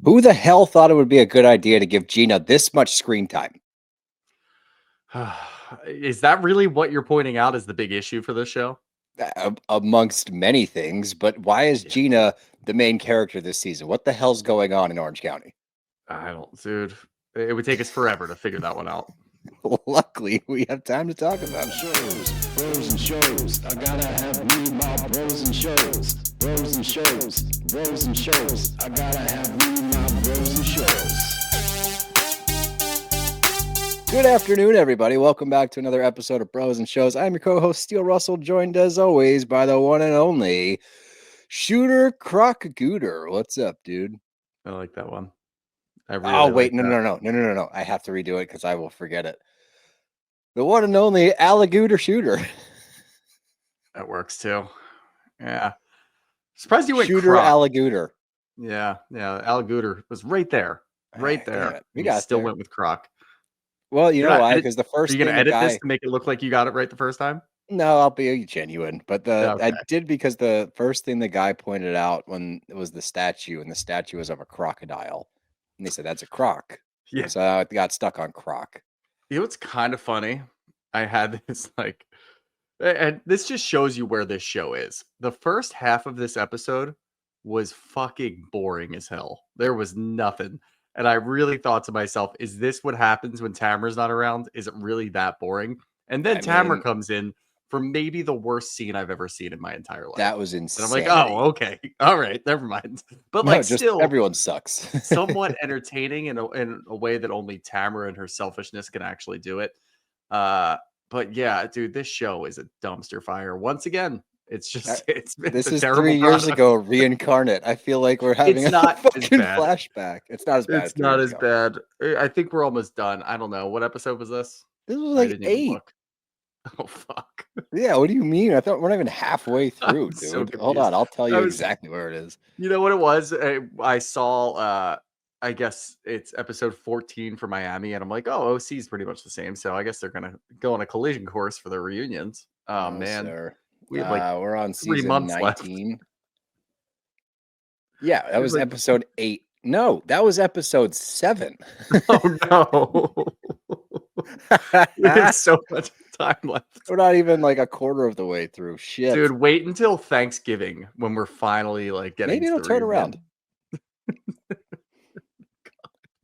Who the hell thought it would be a good idea to give Gina this much screen time? Is that really what you're pointing out as the big issue for this show? Amongst many things, but why is Yeah. Gina the main character this season? What the hell's going on in Orange County? I don't, dude. It would take us forever to figure that one out. Luckily, we have time to talk about it. Shows, bros and shows. I gotta have me my bros and shows. Bros and shows, bros and shows. I gotta have me my bros and shows. Good afternoon, everybody. Welcome back to another episode of Bros and Shows. I'm your co-host, Steele Russell, joined as always by the one and only Shooter Croc-Gooter. What's up, dude? I like that one. I Oh, really wait, like that. no. I have to redo it because I will forget it. The one and only Alligooter Shooter. That works too. Yeah. Surprised you went Shooter Croc. Alligooter. Yeah. Al Gooter was right there. Right Damn there. it. We You got still there. went with Croc. Well, you You're know not why? edit- Because the Are first you thing gonna the edit guy... this to make it look like you got it right the first time? No, I'll be genuine. But I Okay. did because the first thing the guy pointed out when it was the statue, and the statue was of a crocodile. And they said, that's a croc. Yeah. So I got stuck on croc. You know what's kind of funny? I had this and this just shows you where this show is. The first half of this episode was fucking boring as hell. There was nothing. And I really thought to myself, is this what happens when Tamara's not around? Is it really that boring? And then Tamara comes in for maybe the worst scene I've ever seen in my entire life. That was And insane. I'm like, oh, okay. All right, never mind. But No, just still everyone sucks. somewhat entertaining in a way that only Tamara and her selfishness can actually do it. But yeah, dude, this show is a dumpster fire. Once again, it's just This a is terrible 3 years product. ago reincarnate. I feel like we're having It's a not as fucking bad. flashback. It's not as bad. It's not as bad. I think we're almost done. I don't know. What episode was this? This was I like didn't even 8. look. Oh fuck. Yeah, what do you mean? I thought we're not even halfway through, I'm dude. so Hold confused. on, I'll tell you I was- exactly where it is. You know what it was? I saw I guess it's episode 14 for Miami, and I'm like, oh, OC is pretty much the same. So I guess they're gonna go on a collision course for their reunions. Oh No, man. sir. We have We're on 3 season months left. 19. Yeah, that It's was like- episode 8. No, that was episode 7. Oh no. We have so much time left. We're not even like a quarter of the way through. Shit. Dude, wait until Thanksgiving when we're finally getting Maybe to it'll the turn reunion. around.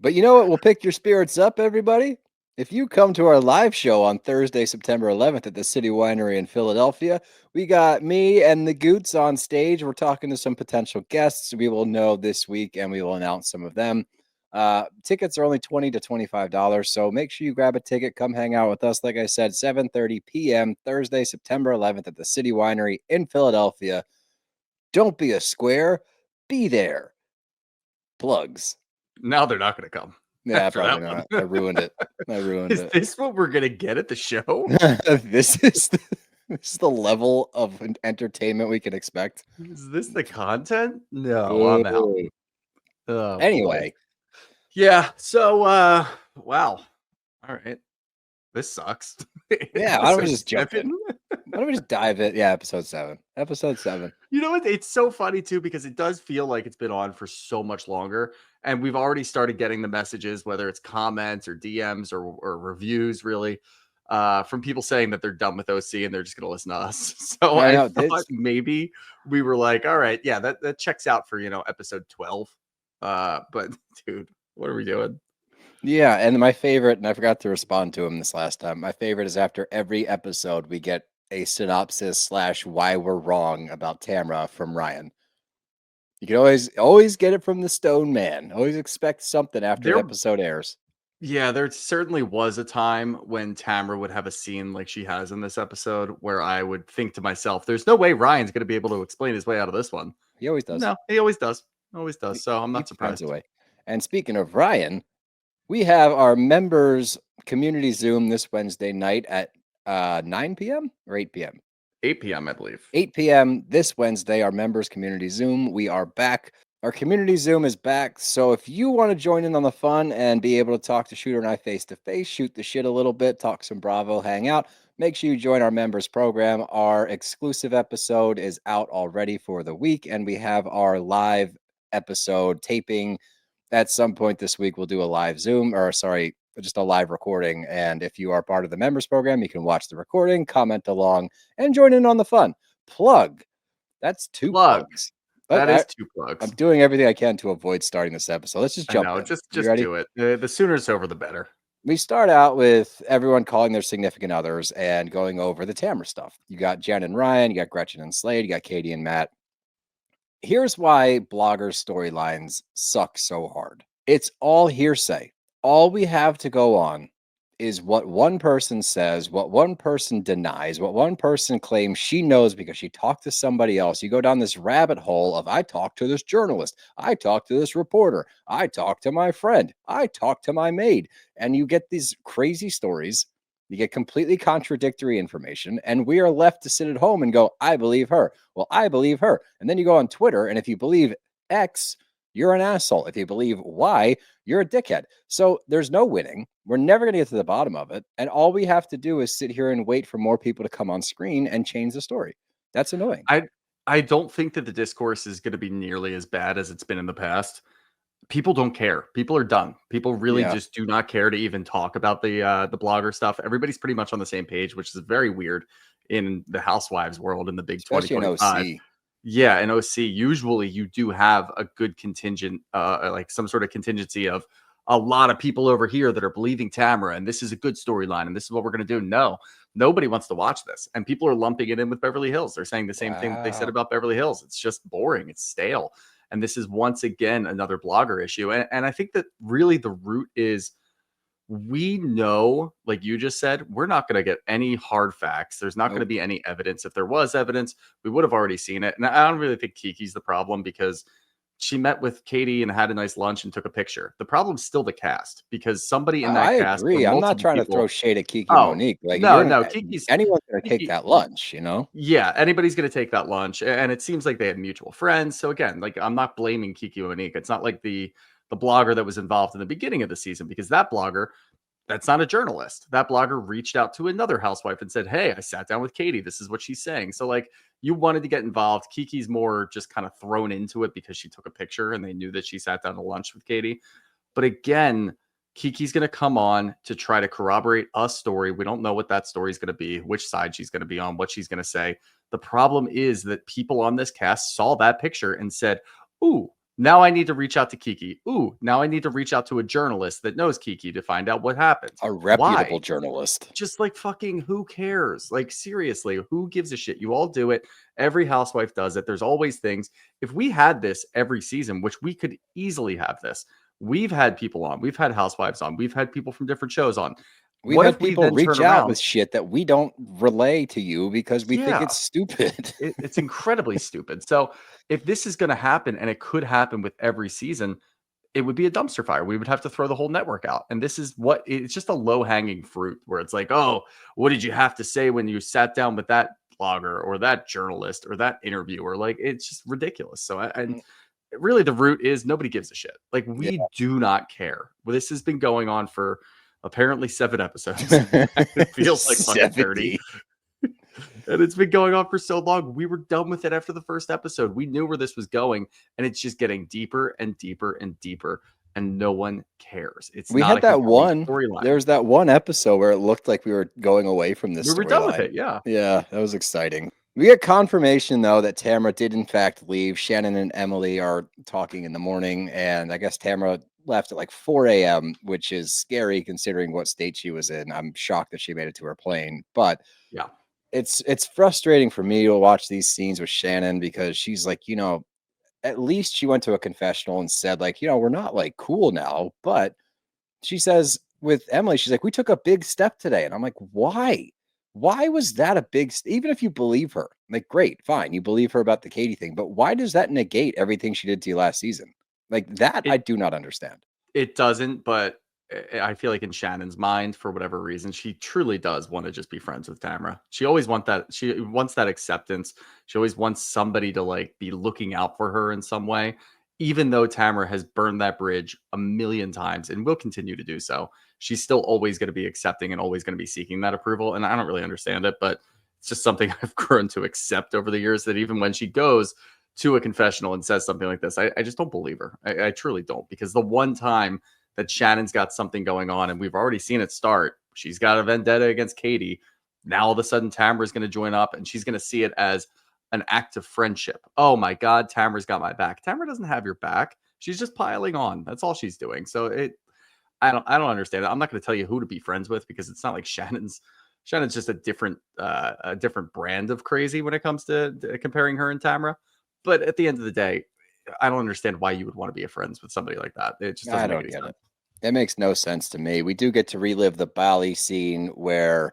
But you know what will pick your spirits up, everybody? If you come to our live show on Thursday, September 11th at the City Winery in Philadelphia, we got me and the Goots on stage. We're talking to some potential guests we will know this week, and we will announce some of them. Tickets are only $20 to $25, so make sure you grab a ticket. Come hang out with us. Like I said, 7:30 p.m. Thursday, September 11th at the City Winery in Philadelphia. Don't be a square. Be there. Plugs. Now they're not going to come. Yeah, After probably that not. one. I ruined it. Is this what we're going to get at the show? This is the level of entertainment we can expect. Is this the content? No, I'm out. Ooh. Oh, boy. Anyway, Yeah. So, wow. All right. This sucks. yeah, why don't we Episode just jump in? 7? Why don't we just dive in? Yeah, episode 7. Episode 7. You know what? It's so funny too because it does feel like it's been on for so much longer, and we've already started getting the messages, whether it's comments or DMs or reviews, really, from people saying that they're done with OC and they're just going to listen to us. So I thought maybe we were like, all right, yeah, that checks out for episode 12. But dude, what are we doing? Yeah, and my favorite, and I forgot to respond to him this last time. My favorite is after every episode we get a synopsis / why we're wrong about Tamra from Ryan. You can always get it from the Stone Man. Always expect something after the episode airs. Yeah, there certainly was a time when Tamra would have a scene like she has in this episode where I would think to myself, there's no way Ryan's going to be able to explain his way out of this one. He always does. No, he always does. Always does. So I'm not surprised. Away. And speaking of Ryan, we have our members community Zoom this Wednesday night at 9 p.m. or 8 p.m. 8 p.m., I believe. 8 p.m. this Wednesday, our members community Zoom. We are back. Our community Zoom is back. So if you want to join in on the fun and be able to talk to Shooter and I face to face, shoot the shit a little bit, talk some Bravo, hang out, make sure you join our members program. Our exclusive episode is out already for the week, and we have our live episode taping at some point this week, we'll do a live Zoom, or sorry, just a live recording. And if you are part of the members program, you can watch the recording, comment along, and join in on the fun. Plug. That's 2 Plug. plugs. That But is 2 I'm plugs. doing everything I can to avoid starting this episode. Let's just I jump know. in. Just You ready? do it. The sooner it's over, the better. We start out with everyone calling their significant others and going over the Tamra stuff. You got Jenn and Ryan, you got Gretchen and Slade, you got Katie and Matt. Here's why bloggers' storylines suck so hard. It's all hearsay. All we have to go on is what one person says, what one person denies, what one person claims she knows because she talked to somebody else. You go down this rabbit hole of I talked to this journalist, I talked to this reporter, I talked to my friend, I talked to my maid, and you get these crazy stories. You get completely contradictory information, and we are left to sit at home and go, I believe her. Well, I believe her. And then you go on Twitter, and if you believe X, you're an asshole. If you believe Y, you're a dickhead. So there's no winning. We're never going to get to the bottom of it. And all we have to do is sit here and wait for more people to come on screen and change the story. That's annoying. I don't think that the discourse is going to be nearly as bad as it's been in the past. People don't care. People are done. People really Yeah. just do not care to even talk about the blogger stuff. Everybody's pretty much on the same page, which is very weird in the housewives world in the big Especially in 2025. OC. Yeah, in OC, usually you do have a good contingent, like some sort of contingency of a lot of people over here that are believing Tamara, and this is a good storyline, and this is what we're going to do. No, nobody wants to watch this, and people are lumping it in with Beverly Hills. They're saying the same thing that they said Wow. about Beverly Hills. It's just boring. It's stale. And this is once again another blogger issue. And I think that really the root is we know, like you just said, we're not going to get any hard facts. There's not going to Nope. be any evidence. If there was evidence, we would have already seen it. And I don't really think Kiki's the problem because she met with Katie and had a nice lunch and took a picture. The problem's still the cast because somebody in I that cast or agree. I'm not multiple trying to throw people. shade at Kiki Oh, Monique. Like no, no. Kiki's anyone's going to take Kiki. that lunch, you know? Yeah, anybody's going to take that lunch, and it seems like they had mutual friends. So again, like I'm not blaming Kiki Monique. It's not like the blogger that was involved in the beginning of the season because that blogger, that's not a journalist. That blogger reached out to another housewife and said, "Hey, I sat down with Katie. This is what she's saying." So like you wanted to get involved. Kiki's more just kind of thrown into it because she took a picture and they knew that she sat down to lunch with Katie. But again, Kiki's going to come on to try to corroborate a story. We don't know what that story is going to be, which side she's going to be on, what she's going to say. The problem is that people on this cast saw that picture and said, "Ooh, now I need to reach out to Kiki. Ooh, now I need to reach out to a journalist that knows Kiki to find out what happened." A reputable Why? journalist. Just like fucking who cares? Like seriously, who gives a shit? You all do it. Every housewife does it. There's always things. If we had this every season, which we could easily have this, we've had people on, we've had housewives on, we've had people from different shows on. We've What had if we people then turn reach out around? with shit that we don't relay to you because we think Yeah, it's stupid. it's incredibly stupid. So if this is going to happen, and it could happen with every season, it would be a dumpster fire. We would have to throw the whole network out. And this is what it's just a low hanging fruit where it's like, oh, what did you have to say when you sat down with that blogger or that journalist or that interviewer? Like, it's just ridiculous. So, and really the root is nobody gives a shit. Like, we do not care. Well, this has been going on for apparently 7 episodes. It feels like fucking 30. 70. And it's been going on for so long. We were done with it after the first episode. We knew where this was going, and it's just getting deeper and deeper and deeper, and no one cares. It's We not had a that compelling one. storyline. There was that one episode where it looked like we were going away from this We were done with storyline. it. Yeah. Yeah, that was exciting. We get confirmation though that Tamara did in fact leave. Shannon and Emily are talking in the morning, and I guess Tamara left at like 4 a.m., which is scary considering what state she was in. I'm shocked that she made it to her plane, but Yeah. it's frustrating for me to watch these scenes with Shannon because she's like, at least she went to a confessional and said like, we're not like cool now, but she says with Emily, she's like, we took a big step today. And I'm like, why? Why was that a big even if you believe her, like, great, fine, you believe her about the Katie thing, but why does that negate everything she did to you last season? Like that, I It do not understand. it doesn't, but I feel like in Shannon's mind, for whatever reason, she truly does want to just be friends with Tamara. She always wants that. She wants that acceptance. She always wants somebody to like be looking out for her in some way, even though Tamara has burned that bridge a million times and will continue to do so. She's still always going to be accepting and always going to be seeking that approval. And I don't really understand it, but it's just something I've grown to accept over the years that even when she goes to a confessional and says something like this, I just don't believe her. I truly don't, because the one time that Shannon's got something going on, and we've already seen it start, she's got a vendetta against Katie. Now all of a sudden Tamara's going to join up, and she's going to see it as an act of friendship. Oh my God, Tamara's got my back. Tamara doesn't have your back. She's just piling on. That's all she's doing. So I don't understand it. I'm not going to tell you who to be friends with, because it's not like Shannon's just a different brand of crazy when it comes to comparing her and Tamara. But at the end of the day, I don't understand why you would want to be friends with somebody like that. It just doesn't make any sense. It makes no sense to me. We do get to relive the Bali scene where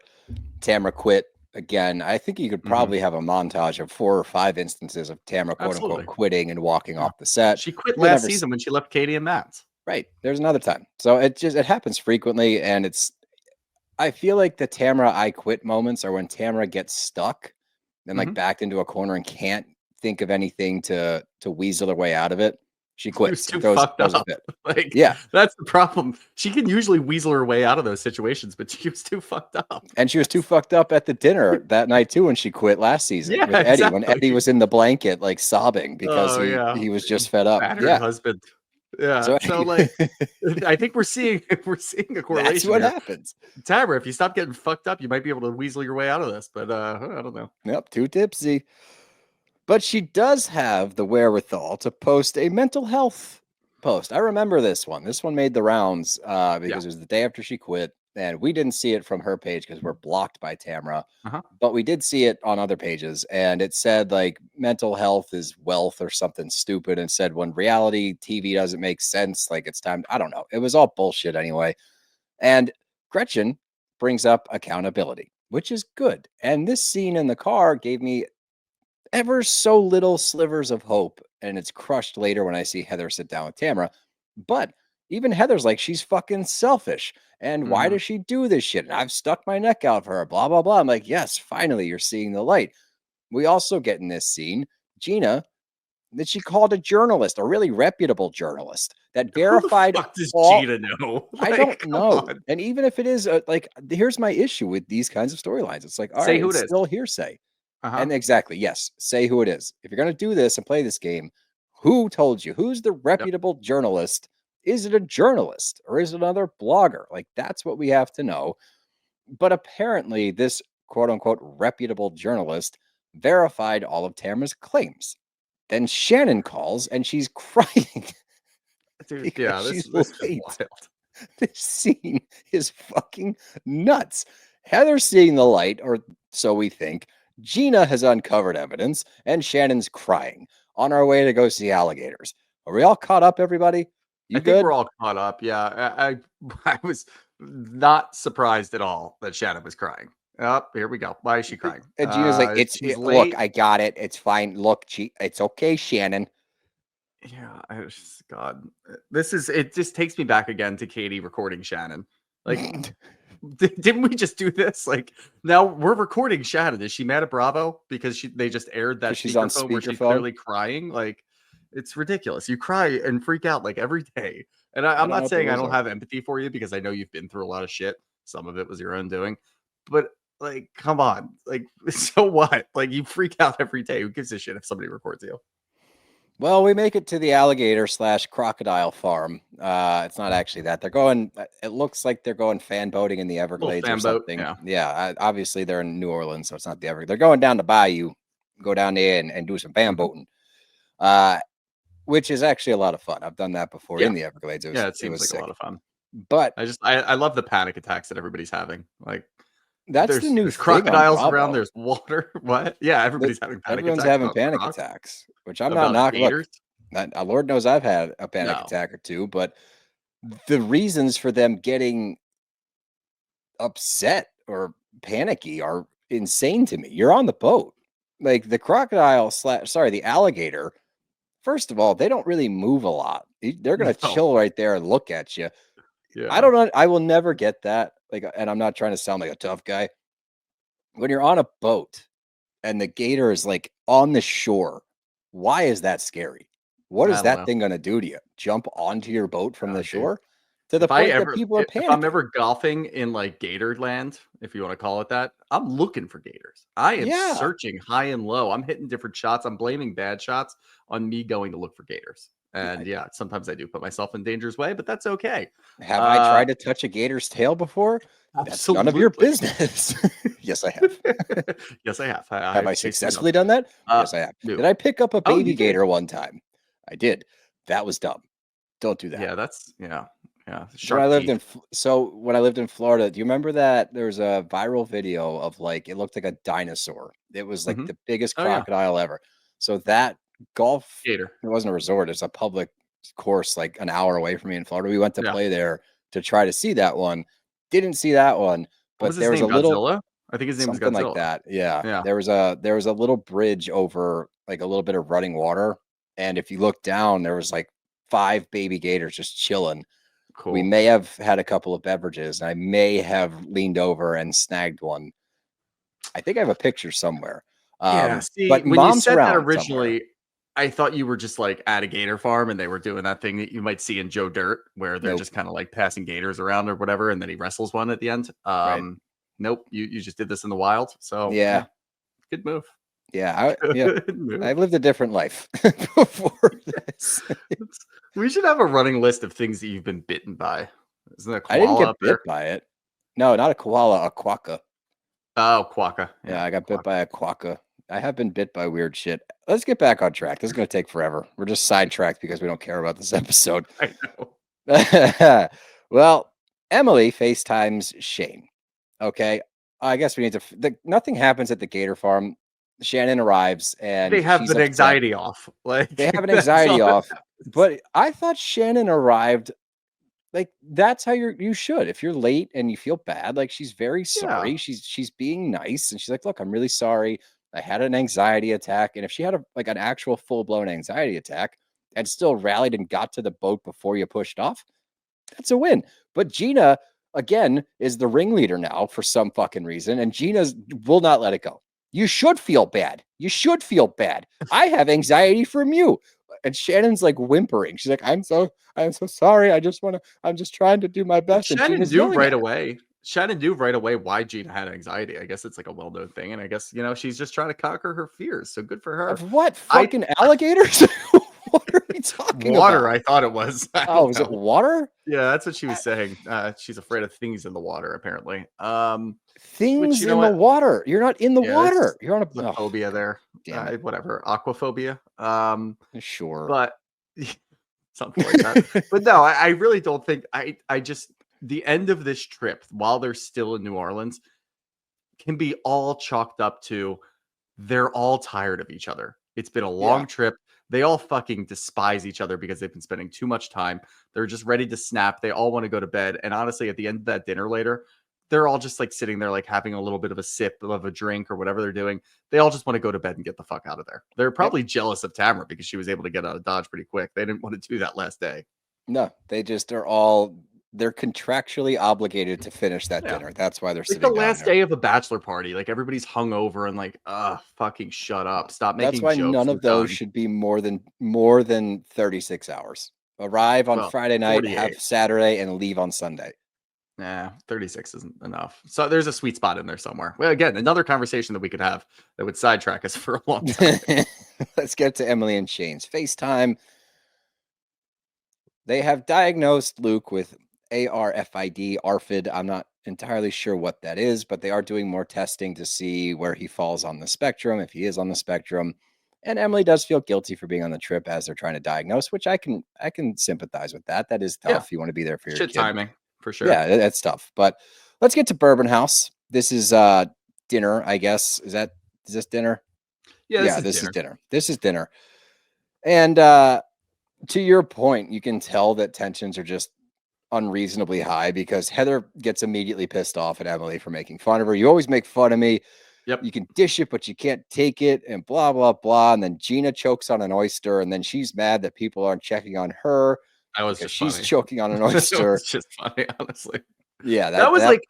Tamara quit again. I think you could probably have a montage of 4 or 5 instances of Tamara, quote unquote, quitting and walking off the set. She quit last season when she left Katie and Matt. Right. There's another time. So it happens frequently. And I feel like the Tamara I quit moments are when Tamara gets stuck and like backed into a corner and can't think of anything to weasel her way out of it. She quits. Too fucked up. Like, yeah, that's the problem. She can usually weasel her way out of those situations, but she was too fucked up. And she was too fucked up at the dinner that night too when she quit last season with Eddie. Exactly. When Eddie was in the blanket, like sobbing because he was just fed up. Battered husband. Yeah. So like, I think we're seeing a correlation. That's what happens. Tamara, if you stop getting fucked up, you might be able to weasel your way out of this. But I don't know. Yep, too tipsy. But she does have the wherewithal to post a mental health post. I remember this one. This one made the rounds because it was the day after she quit. And we didn't see it from her page because we're blocked by Tamra. But we did see it on other pages. And it said like mental health is wealth or something stupid. And said when reality TV doesn't make sense, like it's time. I don't know. It was all bullshit anyway. And Gretchen brings up accountability, which is good. And this scene in the car gave me ever so little slivers of hope, and it's crushed later when I see Heather sit down with Tamara. But even Heather's like, she's fucking selfish, and why does she do this shit? And I've stuck my neck out for her, blah blah blah. I'm like, yes, finally you're seeing the light. We also get in this scene Gina that she called a journalist, a really reputable journalist that verified. What the fuck does Gina know? Like, I don't know. And even if it is like, here's my issue with these kinds of storylines. It's like, all right, it's still hearsay. And exactly, yes, say who it is. If you're going to do this and play this game, who told you? Who's the reputable journalist? Is it a journalist or is it another blogger? Like, that's what we have to know. But apparently this quote unquote reputable journalist verified all of Tamara's claims. Then Shannon calls and she's crying. Dude, yeah, this is wild. This scene is fucking nuts. Heather's seeing the light, or so we think. Gina has uncovered evidence, and Shannon's crying on our way to go see alligators. Are we all caught up, everybody? I think we're all caught up. Yeah, I was not surprised at all that Shannon was crying. Oh, here we go. Why is she crying? And Gina's like, look, I got it. It's fine. Look, it's okay, Shannon. Yeah, God, it just takes me back again to Katie recording Shannon. Like, didn't we just do this? Like, now we're recording Shannon. Is she mad at Bravo because they just aired that she's on speakerphone where she's clearly crying? Like, it's ridiculous. You cry and freak out like every day. And I'm not saying I don't have empathy for you, because I know you've been through a lot of shit. Some of it was your own doing, but like, come on, like, so what? Like, you freak out every day. Who gives a shit if somebody records you? Well, we make it to the alligator/crocodile farm. It's not actually that. They're going, it looks like they're going fan boating in the Everglades or something. Yeah. Obviously they're in New Orleans, so it's not the Everglades. They're going down to Bayou, go down there and do some fan boating, which is actually a lot of fun. I've done that before in the Everglades. It seems like sick. A lot of fun. But I love the panic attacks that everybody's having. Like, that's the new there's crocodiles around. There's water. What? Yeah, everybody's having panic attacks. Everyone's having panic attacks, which I'm not knocking. Look, Lord knows I've had a panic attack or two, but the reasons for them getting upset or panicky are insane to me. You're on the boat. Like the the alligator. First of all, they don't really move a lot. They're going to chill right there and look at you. Yeah. I don't know. I will never get that. Like, and I'm not trying to sound like a tough guy. When you're on a boat and the gator is like on the shore, why is that scary? What is that thing going to do to you? Jump onto your boat from the shore? to the If I point that ever, people are if I'm panicking. ever golfing in like Gator land, if you want to call it that, I'm looking for gators. I am Yeah. searching high and low. I'm hitting different shots. I'm blaming bad shots on me going to look for gators. And yeah, sometimes I do put myself in danger's way, but that's okay. Have I tried to touch a gator's tail before? That's none of your Absolutely. business. Yes, I have. Yes, I have. Have I I've chased them down. successfully done that? Yes, I have. No. Did I pick up a Oh, baby you did. gator one time? I did. That was dumb. Don't do that. Yeah, that's yeah. When I Sharp lived teeth. when I lived in Florida, do you remember that there was a viral video of like it looked like a dinosaur? It was like Mhm. the biggest Oh yeah, crocodile ever. So that golf, gator. it wasn't a resort, it's a public course like an hour away from me in Florida. We went to Yeah. play there to try to see that one. Didn't see that one, What was but his there was a name? little Godzilla? I think his name was something like Godzilla. that. Yeah. Yeah. There was a little bridge over like a little bit of running water. And if you look down, there was like 5 baby gators just chilling. We Cool. may have had a couple of beverages, and I may have leaned over and snagged one. I think I have a picture somewhere. Yeah. See, But when you mom's said that around somewhere. originally, I thought you were just like at a gator farm and they were doing that thing that you might see in Joe Dirt where they're Nope. just kind of like passing gators around or whatever, and then he wrestles one at the end. Right. Nope, you just did this in the wild. So Yeah. good move. Yeah. Good move. I've lived a different life before this. We should have a running list of things that you've been bitten by. Isn't there a I didn't koala up get there? bit by it. No, not a koala, a quokka. Oh, quokka. Yeah, I got bit quokka. by a quokka. I have been bit by weird shit. Let's get back on track. This is going to take forever. We're just sidetracked because we don't care about this episode. I know. Well, Emily FaceTimes Shane. Okay. I guess we need to. Nothing happens at the Gator farm. Shannon arrives and They have she's an upset. anxiety off. Like They have an that's anxiety all that off. happens. But I thought Shannon arrived like that's how you should. If you're late and you feel bad, like she's very sorry. Yeah. She's being nice and she's like, "Look, I'm really sorry. I had an anxiety attack." And if she had an actual full-blown anxiety attack and still rallied and got to the boat before you pushed off, that's a win. But Gina, again, is the ringleader now for some fucking reason. And Gina's will not let it go. You should feel bad. You should feel bad. I have anxiety from you. And Shannon's like whimpering. She's like, I'm so sorry. I'm just trying to do my best. And Shannon Gina's knew yelling right at her. away. Shannon knew right away why Gina had anxiety. I guess it's like a well-known thing. And I guess, she's just trying to conquer her fears. So good for her. Of what? I Fucking alligators? What are we talking water, about? I thought it was. I Oh, don't was it know. water? Yeah, that's what she was saying. She's afraid of things in the water, apparently. Things you know in the what? water. You're not in the Yeah, water. You're on there's a phobia there. damn it. Whatever. Aquaphobia. Sure. But something like that. But no, I really don't think I just the end of this trip while they're still in New Orleans can be all chalked up to they're all tired of each other. It's been a long trip. They all fucking despise each other because they've been spending too much time. They're just ready to snap. They all want to go to bed. And honestly, at the end of that dinner later, they're all just like sitting there, like having a little bit of a sip of a drink or whatever they're doing. They all just want to go to bed and get the fuck out of there. They're probably jealous of Tamara because she was able to get out of Dodge pretty quick. They didn't want to do that last day. No, they just they're contractually obligated to finish that dinner. That's why they're Like sitting the down last there. day of a bachelor party. Like everybody's hungover and like, fucking shut up. Stop making That's why jokes. none We're of those done. should be more than 36 hours. Arrive on Well, Friday night, 48. have Saturday, and leave on Sunday. Nah, 36 isn't enough. So there's a sweet spot in there somewhere. Well, again, another conversation that we could have that would sidetrack us for a long time. Let's get to Emily and Shane's FaceTime. They have diagnosed Luke with ARFID. I'm not entirely sure what that is, but they are doing more testing to see where he falls on the spectrum, if he is on the spectrum. And Emily does feel guilty for being on the trip as they're trying to diagnose, which I can sympathize with that. That is tough. Yeah. You want to be there for your Shit kid. timing, for sure. Yeah, that's tough. But let's get to Bourbon House. This is dinner, I guess. Is this dinner? Yeah, this is dinner. This is dinner. And to your point, you can tell that tensions are just unreasonably high because Heather gets immediately pissed off at Emily for making fun of her. You always make fun of me. Yep. You can dish it, but you can't take it, and blah, blah, blah. And then Gina chokes on an oyster, and then she's mad that people aren't checking on her. That was just she's funny. choking on an That oyster. was just funny, honestly. Yeah, that was like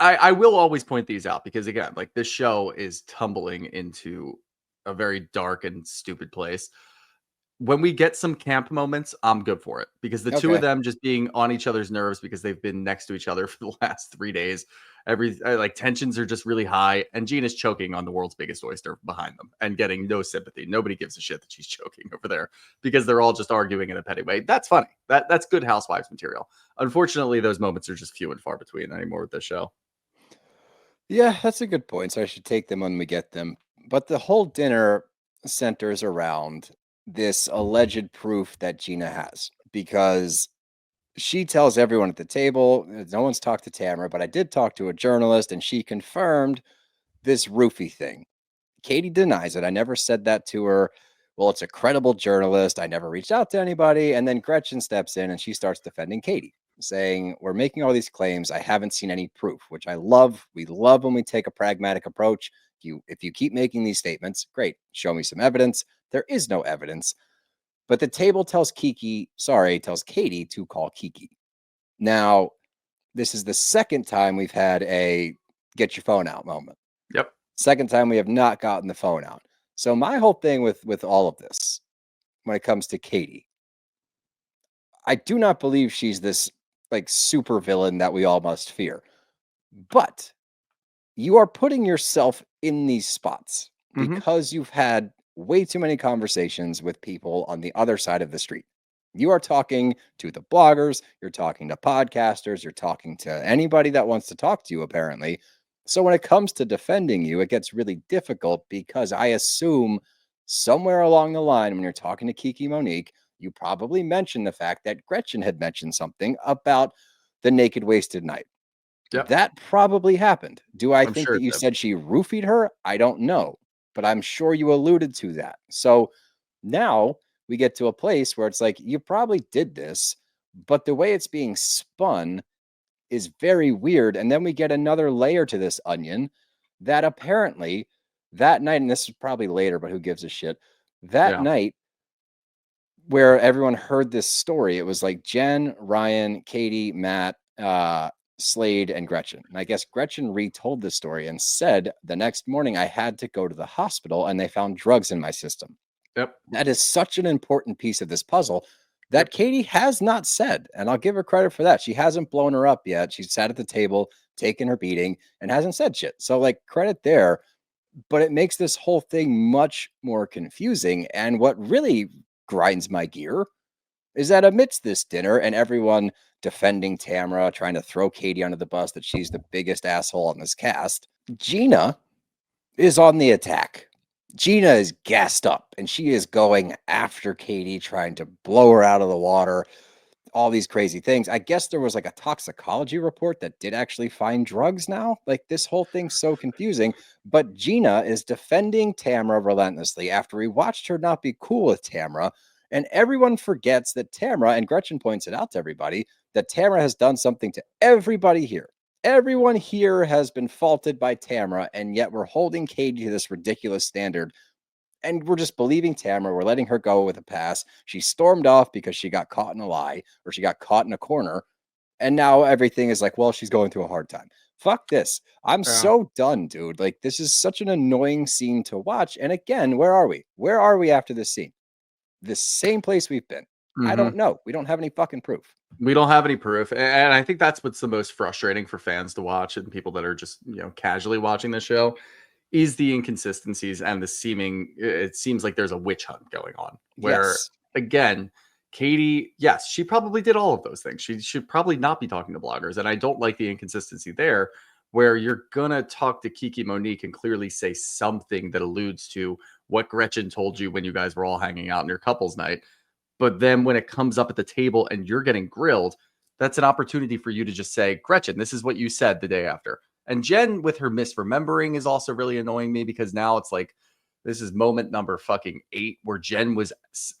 I will always point these out because again, like this show is tumbling into a very dark and stupid place. when we get some camp moments, I'm good for it, because the two Okay. of them just being on each other's nerves because they've been next to each other for the last 3 days. Like tensions are just really high, and Gina's choking on the world's biggest oyster behind them and getting no sympathy. Nobody gives a shit that she's choking over there because they're all just arguing in a petty way. That's funny. That's good housewives material. Unfortunately, those moments are just few and far between anymore with this show. Yeah, that's a good point. So I should take them when we get them. But the whole dinner centers around this alleged proof that Gina has because she tells everyone at the table, no one's talked to Tamara, but I did talk to a journalist and she confirmed this roofie thing. Katie denies it. I never said that to her. Well, it's a credible journalist. I never reached out to anybody. And then Gretchen steps in and she starts defending Katie, saying, we're making all these claims. I haven't seen any proof, which I love. We love when we take a pragmatic approach. If you keep making these statements, great. Show me some evidence. There is no evidence. But the table tells Katie to call Kiki. Now, this is the second time we've had a get your phone out moment. Yep. Second time we have not gotten the phone out. So my whole thing with all of this, when it comes to Katie, I do not believe she's this like super villain that we all must fear. But you are putting yourself in these spots because you've had way too many conversations with people on the other side of the street. You are talking to the bloggers, you're talking to podcasters, you're talking to anybody that wants to talk to you, apparently. So when it comes to defending you, it gets really difficult because I assume somewhere along the line, when you're talking to Kiki Monique, you probably mentioned the fact that Gretchen had mentioned something about the naked wasted night. Yep. That probably happened. Do I I'm think sure that it you did. said she roofied her? I don't know, but I'm sure you alluded to that. So now we get to a place where it's like, you probably did this, but the way it's being spun is very weird. And then we get another layer to this onion that apparently that night, and this is probably later, but who gives a shit? That Yeah. night where everyone heard this story, it was like Jenn, Ryan, Katie, Matt, Slade, and Gretchen. And I guess Gretchen retold this story and said the next morning I had to go to the hospital and they found drugs in my system. Yep. That is such an important piece of this puzzle that Yep. Katie has not said. And I'll give her credit for that. She hasn't blown her up yet. She's sat at the table, taken her beating, and hasn't said shit. So, like, credit there. But it makes this whole thing much more confusing. And what really grinds my gear is that amidst this dinner and everyone defending Tamara, trying to throw Katie under the bus, that she's the biggest asshole on this cast, Gina is on the attack. Gina is gassed up and she is going after Katie, trying to blow her out of the water, all these crazy things. I guess there was like a toxicology report that did actually find drugs now. Like, this whole thing's so confusing. But Gina is defending Tamara relentlessly after we watched her not be cool with Tamara. And everyone forgets that Tamara, and Gretchen points it out to everybody, that Tamara has done something to everybody here. Everyone here has been faulted by Tamara, and yet we're holding Katie to this ridiculous standard. And we're just believing Tamara. We're letting her go with a pass. She stormed off because she got caught in a lie or she got caught in a corner. And now everything is like, well, she's going through a hard time. Fuck this. I'm Yeah. so done, dude. Like, this is such an annoying scene to watch. And again, where are we? Where are we after this scene? The same place we've been. I don't know. We don't have any fucking proof. We don't have any proof, and I think that's what's the most frustrating for fans to watch and people that are just casually watching the show, is the inconsistencies and the seeming. It seems like there's a witch hunt going on. Where Yes. again, Katie, yes, she probably did all of those things. She should probably not be talking to bloggers, and I don't like the inconsistency there. Where you're gonna talk to Kiki Monique and clearly say something that alludes to what Gretchen told you when you guys were all hanging out in your couples night. But then when it comes up at the table and you're getting grilled, that's an opportunity for you to just say, Gretchen, this is what you said the day after. And Jenn, with her misremembering, is also really annoying me, because now it's like, this is moment number fucking 8 where Jenn was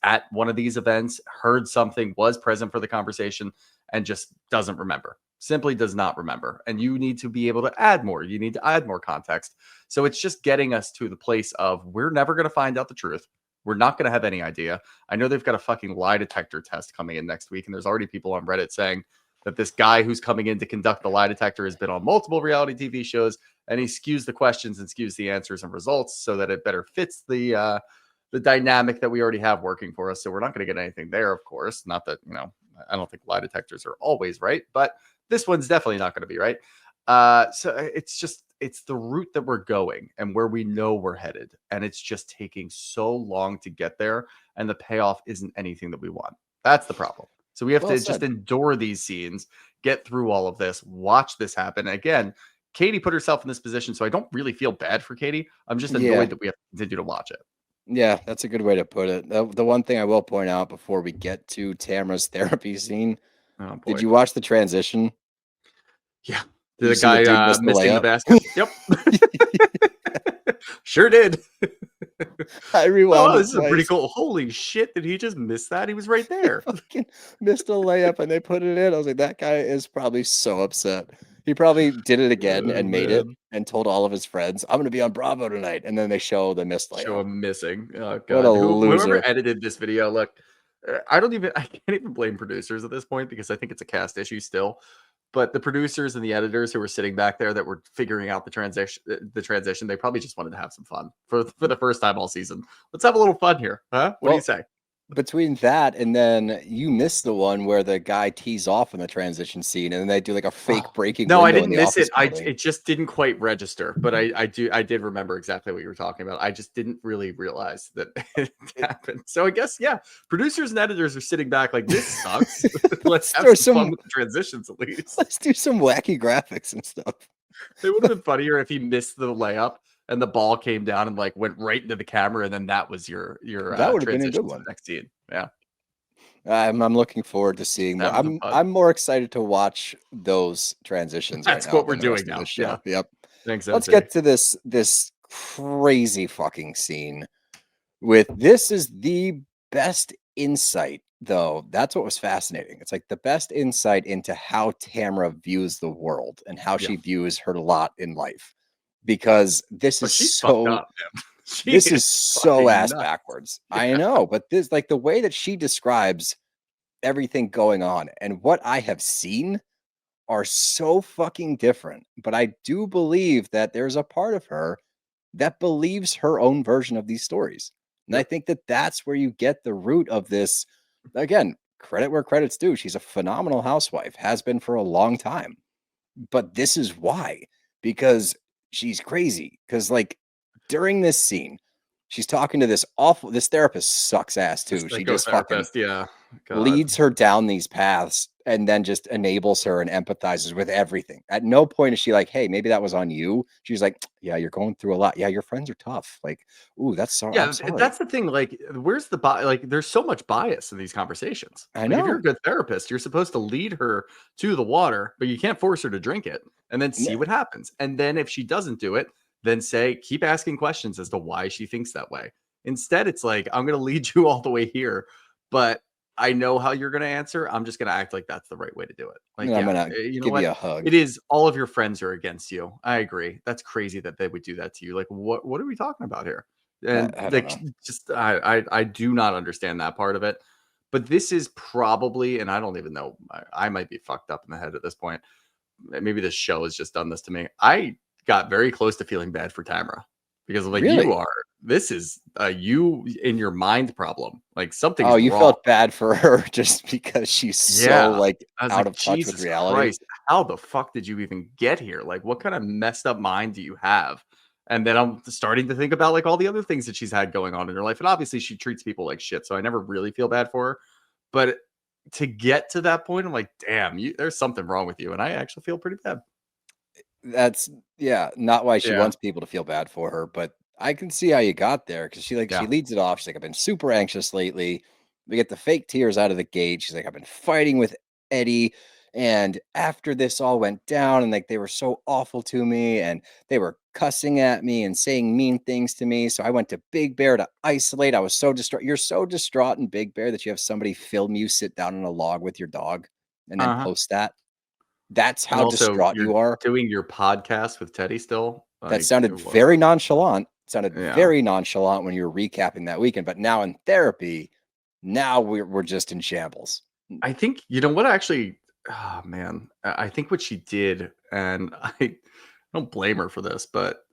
at one of these events, heard something, was present for the conversation, and just doesn't remember. Simply does not remember. And you need to be able to add more. You need to add more context. So it's just getting us to the place of, we're never going to find out the truth. We're not going to have any idea. I know they've got a fucking lie detector test coming in next week, and there's already people on Reddit saying that this guy who's coming in to conduct the lie detector has been on multiple reality TV shows, and he skews the questions and skews the answers and results so that it better fits the the dynamic that we already have working for us. So we're not going to get anything there, of course. Not that, I don't think lie detectors are always right, but this one's definitely not going to be right. So it's the route that we're going and where we know we're headed. And it's just taking so long to get there. And the payoff isn't anything that we want. That's the problem. So we have Well to just said. endure these scenes, get through all of this, watch this happen. Again, Katie put herself in this position, so I don't really feel bad for Katie. I'm just Yeah. annoyed that we have to continue to watch it. Yeah, that's a good way to put it. The one thing I will point out before we get to Tamara's therapy scene, Oh did boy. you watch the transition? Yeah. Did you The see the dude guy miss the missing the layup? basket. Yep. Sure did. I Oh, rewound this it is a pretty twice. cool. Holy shit. Did he just miss that? He was right He there. fucking missed a layup and they put it in. I was like, that guy is probably so upset. He probably did it again Oh, and made it man. and told all of his friends, I'm going to be on Bravo tonight. And then they show the missed Show layup. him missing. Oh What a god. Whoever loser. edited this video, look, I can't even blame producers at this point because I think it's a cast issue still. But the producers and the editors who were sitting back there that were figuring out the transition, they probably just wanted to have some fun for the first time all season. Let's have a little fun here, huh? What do you Well, say? between that and then you missed the one where the guy tees off in the transition scene and then they do like a fake Oh, breaking no, I window in didn't the miss office it. building. It just didn't quite register, but I did remember exactly what you were talking about. I just didn't really realize that it happened. So I guess yeah, producers and editors are sitting back like this sucks. Let's have throw some fun some with the transitions at least. let's do some wacky graphics and stuff. It would have been funnier if he missed the layup and the ball came down and like went right into the camera, and then that was your That would have been a good transition to the one. next scene. Yeah, I'm looking forward to seeing more. having some fun. I'm more excited to watch those transitions right That's now what we're than the rest doing of the now. Yeah, show. Yep. thanks, Let's NC. get to this crazy fucking scene with this is the best insight though. That's what was fascinating. It's like the best insight into how Tamara views the world and how Yeah, she views her lot in life. Because this but is she's fucked so up, man. She this is is so fucking ass nuts. backwards. I Yeah. know, but this like the way that she describes everything going on and what I have seen are so fucking different. But I do believe that there's a part of her that believes her own version of these stories. And I Yep. think that that's where you get the root of this. Again, credit where credit's due. She's a phenomenal housewife, has been for a long time. But this is why, because she's crazy. Because, like, during this scene, she's talking to this therapist sucks ass The too. She just fucking psychotherapist. Yeah. God. leads her down these paths and then just enables her and empathizes with everything. At no point is she like, hey, maybe that was on you. She's like, yeah, you're going through a lot. Yeah, your friends are tough. Like, ooh, that's so I'm Yeah, sorry. that's the thing. Like, where's the like? There's so much bias in these conversations. I Like, if you're know. a good therapist, you're supposed to lead her to the water, but you can't force her to drink it, and then see Yeah, what happens. And then if she doesn't do it, then say, keep asking questions as to why she thinks that way. Instead, it's like, I'm going to lead you all the way here, but I know how you're going to answer. I'm just going to act like that's the right way to do it. Like, and I'm yeah, gonna you know give you what? a hug. It is all of your friends are against you. I agree. That's crazy that they would do that to you. Like, what are we talking about here? And I don't like, know. just I do not understand that part of it. But this is probably, and I don't even know, I might be fucked up in the head at this point. Maybe this show has just done this to me. I got very close to feeling bad for Tamara because like you Really? are, this is a you in your mind problem. Like Oh, something's you wrong. felt bad for her just because she's so Yeah. like I was out like, of touch with Jesus reality. Christ, how the fuck did you even get here? Like, what kind of messed up mind do you have? And then I'm starting to think about like all the other things that she's had going on in her life. And obviously she treats people like shit. So I never really feel bad for her. But to get to that point, I'm like, damn, there's something wrong with you. And I actually feel pretty bad. That's yeah, not why she Yeah. wants people to feel bad for her, but I can see how you got there because she Yeah. leads it off. She's like, I've been super anxious lately. We get the fake tears out of the gate. She's like, I've been fighting with Eddie. And after this all went down, and like they were so awful to me, and they were cussing at me and saying mean things to me. So I went to Big Bear to isolate. I was so distraught. You're so distraught in Big Bear that you have somebody film you sit down on a log with your dog and then Uh-huh. post that. That's And how also distraught you're you are. doing your podcast with Teddy still. That Like, sounded very nonchalant. Sounded yeah. very nonchalant when you were recapping that weekend, but now in therapy, now we're just in shambles. I think you know what actually, oh man, I think what she did, and I don't blame her for this, but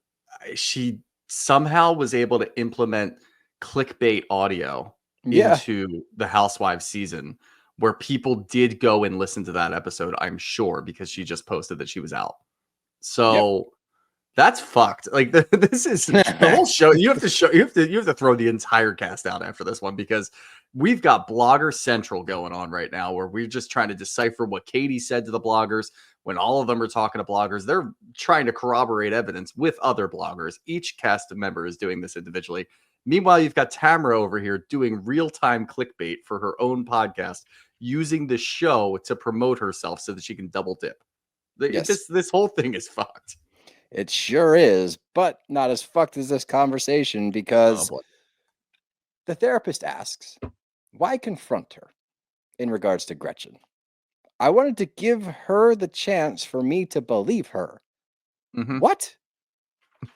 she somehow was able to implement clickbait audio Yeah. into the Housewives season where people did go and listen to that episode, I'm sure, because she just posted that she was out. So that's fucked. Like this is the whole show. You have to throw the entire cast out after this one because we've got Blogger Central going on right now where we're just trying to decipher what Katie said to the bloggers when all of them are talking to bloggers. They're trying to corroborate evidence with other bloggers. Each cast member is doing this individually. Meanwhile, you've got Tamra over here doing real-time clickbait for her own podcast, using the show to promote herself so that she can double dip. Yes. This whole thing is fucked. It sure is, but not as fucked as this conversation Oh, because boy. the therapist asks, why confront her in regards to Gretchen? I wanted to give her the chance for me to believe her. Mhm. What?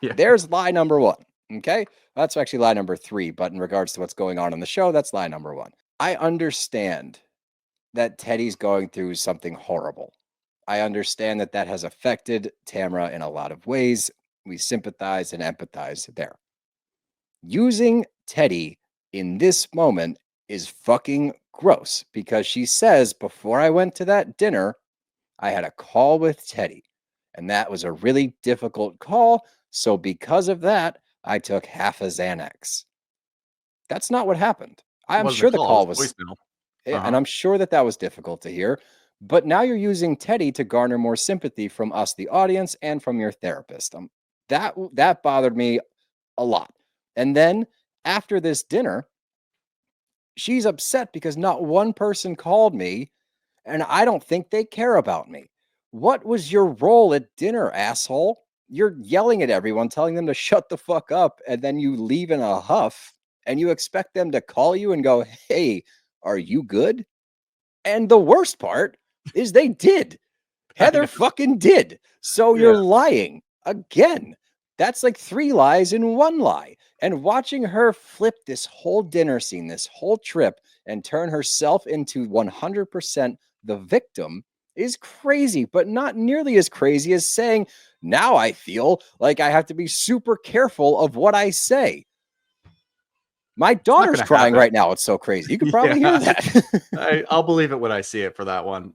Yeah. There's lie number one. Okay. That's actually lie number 3, but in regards to what's going on in the show, that's lie number 1. I understand that Teddy's going through something horrible. I understand that that has affected Tamara in a lot of ways. We sympathize and empathize there. Using Teddy in this moment is fucking gross because she says, before I went to that dinner, I had a call with Teddy, and that was a really difficult call. So, because of that, I took half a Xanax. That's not what happened. It I'm wasn't a sure the call, call it was was, voicemail. and Uh-huh. I'm sure that that was difficult to hear. But now you're using Teddy to garner more sympathy from us, the audience, and from your therapist. That bothered me a lot. And then after this dinner, she's upset because not one person called me, and I don't think they care about me. What was your role at dinner, asshole? You're yelling at everyone, telling them to shut the fuck up, and then you leave in a huff, and you expect them to call you and go, hey, are you good? And the worst part is they did. I Heather know. fucking did. So Yeah. you're lying again. That's like 3 lies in 1 lie. And watching her flip this whole dinner scene, this whole trip, and turn herself into 100% the victim is crazy, but not nearly as crazy as saying, now I feel like I have to be super careful of what I say. My It's not daughter's gonna crying happen. right now. It's so crazy. You can probably hear Yeah. that. I'll believe it when I see it for that one.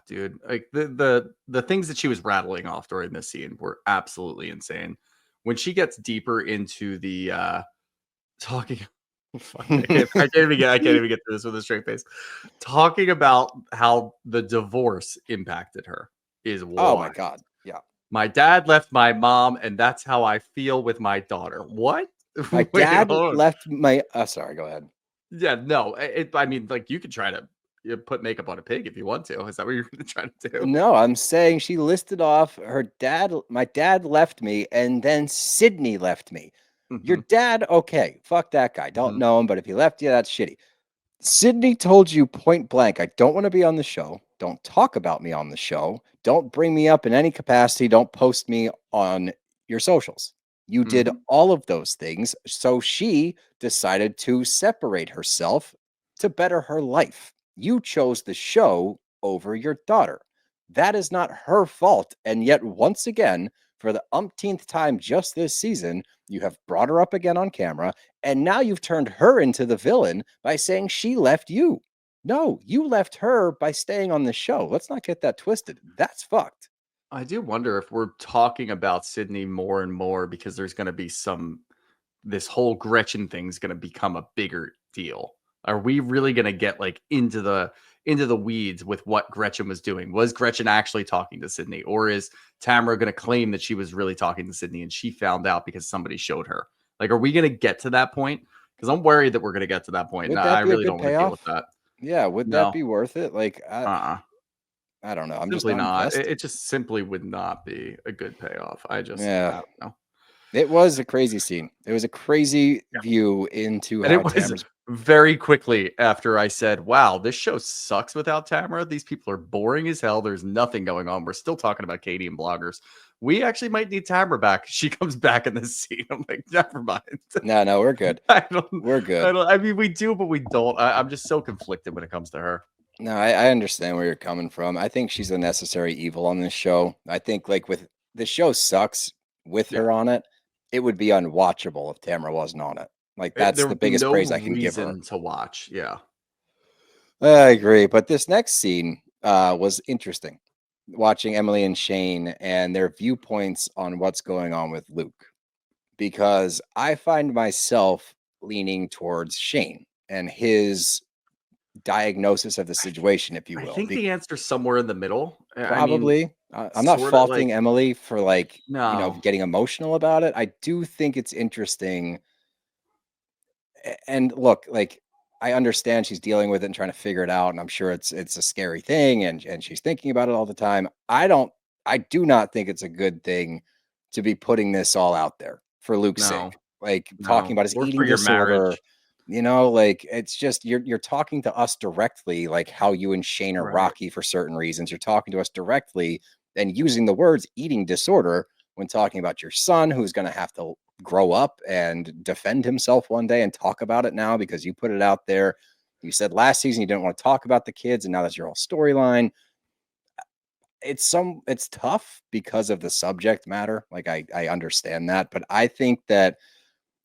Dude, like the things that she was rattling off during this scene were absolutely insane. When she gets deeper into the talking fuck, I can't even get through this with a straight face. Talking about how the divorce impacted her is Oh my wild. God. Yeah. My dad left my mom, and that's how I feel with my daughter. What? My Wait, dad hold on. left my sorry, go ahead. Yeah, no. I mean, like you could try to put makeup on a pig if you want to. Is that what you're gonna try to do? No, I'm saying she listed off her dad. My dad left me, and then Sydney left me. Your Mhm, dad, okay, fuck that guy. Don't mhm, know him, but if he left you, that's shitty. Sydney told you point blank, I don't want to be on the show. Don't talk about me on the show. Don't bring me up in any capacity. Don't post me on your socials. You did mhm, all of those things. So she decided to separate herself to better her life. You chose the show over your daughter. That is not her fault. And yet, once again, for the umpteenth time just this season, you have brought her up again on camera, and now you've turned her into the villain by saying she left you. No, you left her by staying on the show. Let's not get that twisted. That's fucked. I do wonder if we're talking about Sydney more and more because there's gonna be this whole Gretchen thing's gonna become a bigger deal. Are we really gonna get like into the weeds with what Gretchen was doing? Was Gretchen actually talking to Sydney, or is Tamara gonna claim that she was really talking to Sydney and she found out because somebody showed her? Like, are we gonna get to that point? Because I'm worried that we're gonna get to that point, and Would I that be a really good don't want to deal with payoff? that. Yeah, would that No, be worth it? Like, uh-uh. I don't know. I'm just Simply not not. invested. It just simply would not be a good payoff. I Yeah, don't know. it was a crazy scene. It was a crazy Yeah. view into And how it was Tamara's. very quickly after I said, wow, this show sucks without Tamara. These people are boring as hell. There's nothing going on. We're still talking about Katie and bloggers. We actually might need Tamara back. She comes back in this scene. I'm like, never mind. No, we're good. I don't, We're good. I mean, we do, but we don't. I'm just so conflicted when it comes to her. No, I understand where you're coming from. I think she's a necessary evil on this show. I think like with the show sucks with Yeah. her on it, it would be unwatchable if Tamara wasn't on it. Like, that's There the would be biggest no praise I can give her. reason to watch. Yeah. I agree. But this next scene was interesting. Watching Emily and Shane and their viewpoints on what's going on with Luke, because I find myself leaning towards Shane and his diagnosis of the situation, if you I will. think the answer's somewhere in the middle. I mean, Probably. I'm not sort of faulting like, Emily for, like, no, getting emotional about it. I do think it's interesting. And look, like, I understand she's dealing with it and trying to figure it out, and I'm sure it's a scary thing, and she's thinking about it all the time. I do not think it's a good thing to be putting this all out there for Luke's no, sake. Like, talking no. about his Or eating for your disorder, marriage. like, it's just you're talking to us directly, like how you and Shane are Right. rocky for certain reasons. You're talking to us directly and using the words eating disorder when talking about your son, who's going to have to grow up and defend himself one day and talk about it now because you put it out there. You said last season you didn't want to talk about the kids, and now that's your whole storyline. It's tough because of the subject matter. Like, I understand that, but I think that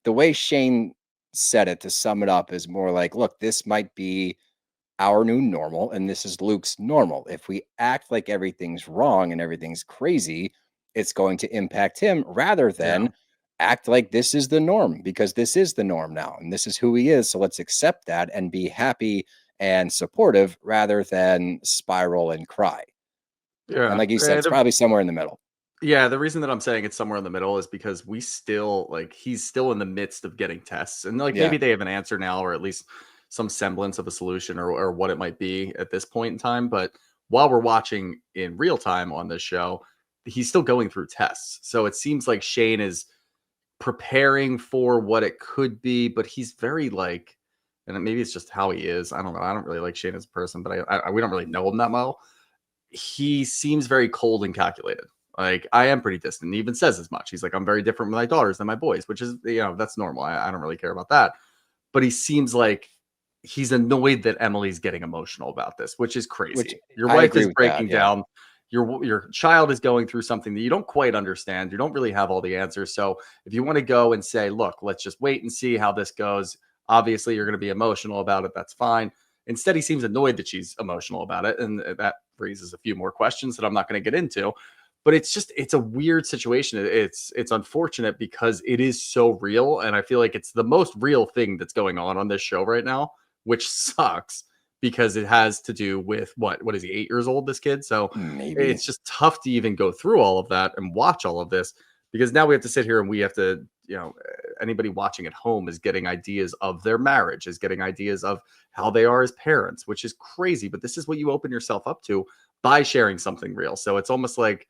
the way Shane said it, to sum it up, is more like, look, this might be our new normal, and this is Luke's normal. If we act like everything's wrong and everything's crazy, it's going to impact him, rather Yeah. than act like this is the norm, because this is the norm now and this is who he is. So let's accept that and be happy and supportive rather than spiral and cry. And Yeah. like you said, it's probably somewhere in the middle. Yeah, the reason that I'm saying it's somewhere in the middle is because we still like he's still in the midst of getting tests. And like Yeah. maybe they have an answer now or at least some semblance of a solution or what it might be at this point in time. But while we're watching in real time on this show, he's still going through tests. So it seems like Shane is preparing for what it could be, but he's very like, and maybe it's just how he is. I don't know. I don't really like Shane as a person, but we don't really know him that well. He seems very cold and calculated. Like, I am pretty distant. He even says as much. He's like, I'm very different with my daughters than my boys, which is, that's normal. I don't really care about that. But he seems like he's annoyed that Emily's getting emotional about this, which is Which crazy. Your I wife agree is with that. breaking Yeah. down. Your child is going through something that you don't quite understand. You don't really have all the answers. So if you want to go and say, look, let's just wait and see how this goes. Obviously, you're going to be emotional about it. That's fine. Instead, he seems annoyed that she's emotional about it. And that raises a few more questions that I'm not going to get into. But it's a weird situation. It's unfortunate because it is so real. And I feel like it's the most real thing that's going on this show right now, which sucks because it has to do with what is he, 8 years old, this kid? So Maybe. it's just tough to even go through all of that and watch all of this because now we have to sit here and we have to, anybody watching at home is getting ideas of their marriage, is getting ideas of how they are as parents, which is crazy. But this is what you open yourself up to by sharing something real. So it's almost like